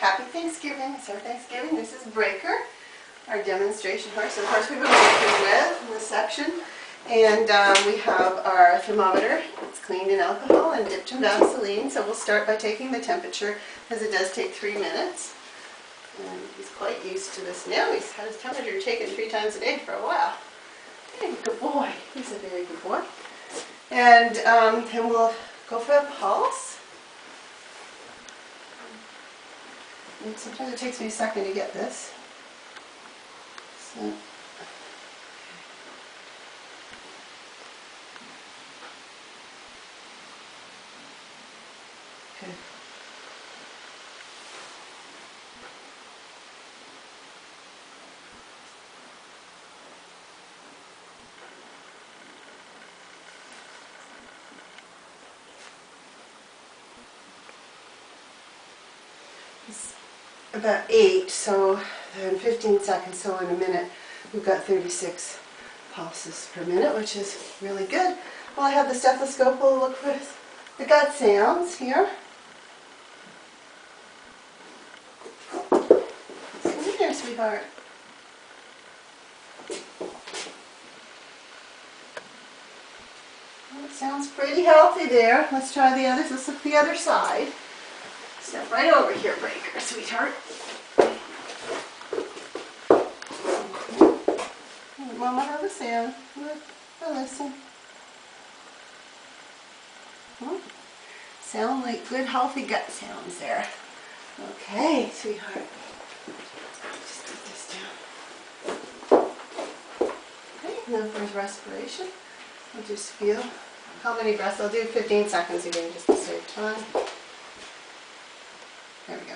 Happy Thanksgiving. It's our Thanksgiving. This is Breaker, our demonstration horse. Of course, we've been working with in this section. And we have our thermometer. It's cleaned in alcohol and dipped in Vaseline. So we'll start by taking the temperature, because it does take 3 minutes. And he's quite used to this now. He's had his temperature taken 3 times a day for a while. Hey, good boy. He's a very good boy. And then we'll go for a pulse. And sometimes it takes me a second to get this. So, okay. It's about 8, so then 15 seconds, so in a minute we've got 36 pulses per minute, which is really good. Well, I have the stethoscope. We'll look for the gut sounds here. Come here, sweetheart. Well, it sounds pretty healthy there. Let's try the others. Let's look at the other side. Step right over here, Breaker, sweetheart. Mama, have a sound. Look, listen. Sound like good, healthy gut sounds there. Okay, sweetheart. Just put this down. Okay, now for his respiration, I'll just feel how many breaths. I'll do 15 seconds again just to save time. There we go.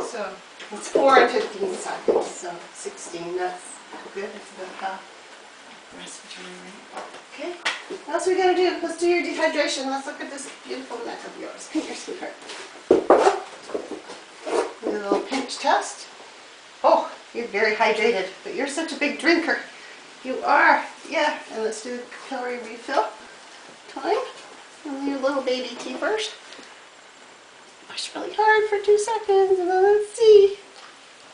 So it's 4 and 15 seconds, so 16, that's good. It's about half respiratory rate. Okay, what else are we going to do? Let's do your dehydration. Let's look at this beautiful neck of yours. Come here, sweetheart. A little pinch test. Oh, you're very hydrated, but you're such a big drinker. You are, yeah. And let's do the calorie refill time. And your little baby tea first. Push really hard for 2 seconds, and then let's see.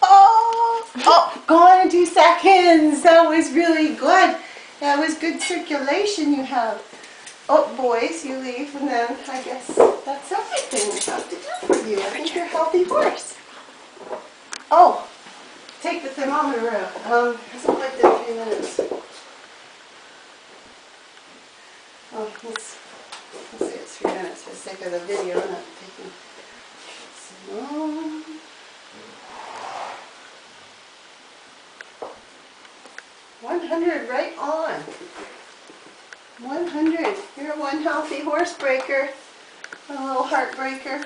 Oh, gone in 2 seconds. That was really good. That was good circulation you have. Oh, boys, you leave, and then I guess that's everything we have to do for you. I think you're a healthy horse. Oh, take the thermometer out. Hasn't quite been 3 minutes. Oh, let's say it's 3 minutes for the sake of the video. I'm not taking so long. 100, right on. 100. You're one healthy horse, Breaker. A little heartbreaker.